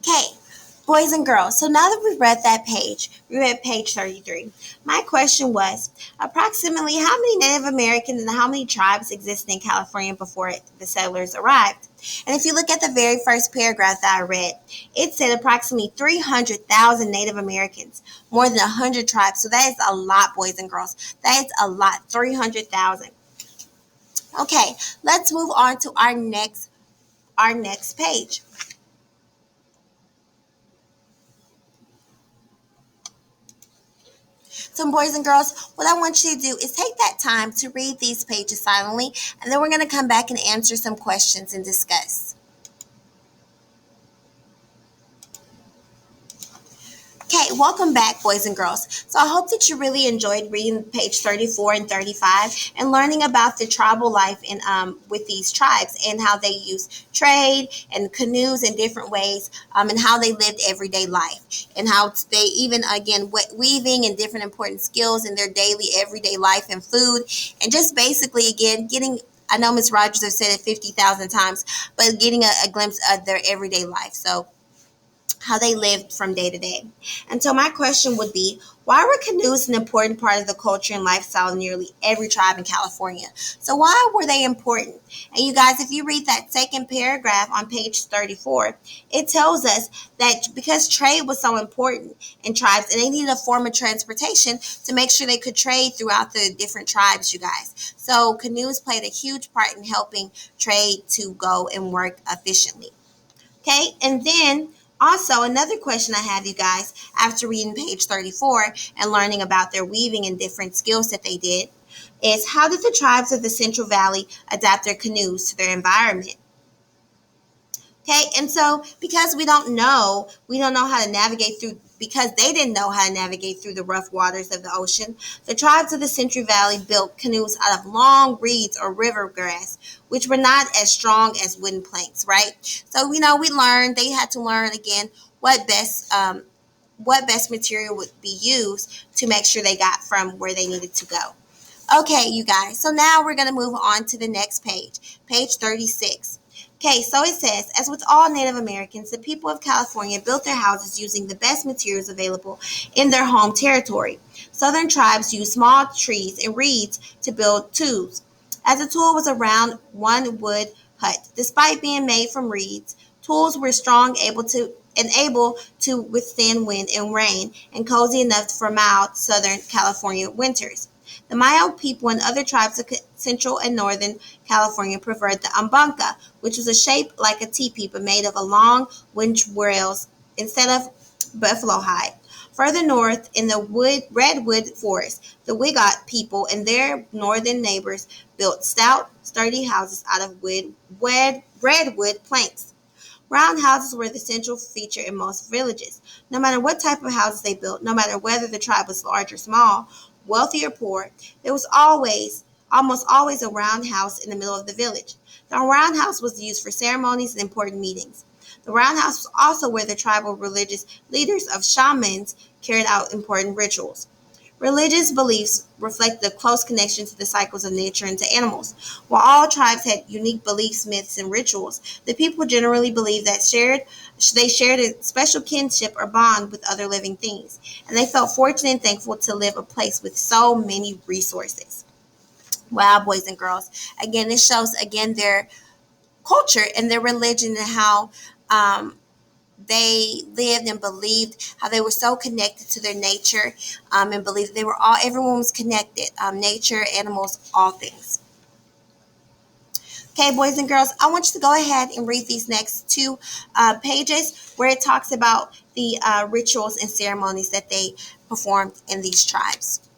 Okay, boys and girls. So now that we've read that page, we read page 33. My question was approximately how many Native Americans and how many tribes existed in California before the settlers arrived? And if you look at the very first paragraph that I read, it said approximately 300,000 Native Americans, more than 100 tribes. So that is a lot, boys and girls. That is a lot, 300,000. Okay, let's move on to our next page. So, boys and girls, what I want you to do is take that time to read these pages silently, and then we're going to come back and answer some questions and discuss. Okay, welcome back, boys and girls. So I hope that you really enjoyed reading page 34 and 35 and learning about the tribal life in with these tribes and how they use trade and canoes in different ways, and how they lived everyday life and how they even again weaving and different important skills in their daily everyday life and food and just basically again getting. I know Miss Rogers has said it 50,000 times, but getting a glimpse of their everyday life. So how they lived from day to day. And so my question would be, why were canoes an important part of the culture and lifestyle of nearly every tribe in Canoe? So why were they important? And you guys, if you read that second paragraph on page 34, it tells us that because trade was so important in tribes and they needed a form of transportation to make sure they could trade throughout the different tribes, you guys. So canoes played a huge part in helping trade to go and work efficiently. Okay, and then also another question I have, you guys, after reading page 34 and learning about their weaving and different skills that they did, is how did the tribes of the Central Valley adapt their canoes to their environment? Okay, and so because we don't know how to navigate through, because they didn't know how to navigate through the rough waters of the ocean, the tribes of the Central Valley built canoes out of long reeds or river grass, which were not as strong as wooden planks, right? So they had to learn again what best material would be used to make sure they got from where they needed to go. Okay, you guys. So now we're going to move on to the next page, page 36. Okay, so it says, as with all Native Americans, the people of California built their houses using the best materials available in their home territory. Southern tribes used small trees and reeds to build tools. As a tool was a round one wood hut. Despite being made from reeds, tools were strong, able to withstand wind and rain, and cozy enough for mild Southern California winters. The Mayo people and other tribes of Central and Northern California preferred the umbanka, which was a shape like a teepee but made of a long winch rails instead of buffalo hide. Further north, in the redwood forest, the Wigot people and their northern neighbors built stout, sturdy houses out of redwood planks. Round houses were the central feature in most villages. No matter what type of houses they built, no matter whether the tribe was large or small, wealthy or poor, there was almost always a round house in the middle of the village. The round house was used for ceremonies and important meetings. The round house was also where the tribal religious leaders of shamans carried out important rituals. Religious beliefs reflect the close connection to the cycles of nature and to animals. While all tribes had unique beliefs, myths, and rituals, the people generally believed that they shared a special kinship or bond with other living things, and they felt fortunate and thankful to live a place with so many resources. Wow, boys and girls. Again, this shows again their culture and their religion and how um, they lived and believed, how they were so connected to their nature, and believed they were all everyone was connected, nature, animals, all things. Okay, boys and girls, I want you to go ahead and read these next two pages where it talks about the rituals and ceremonies that they performed in these tribes.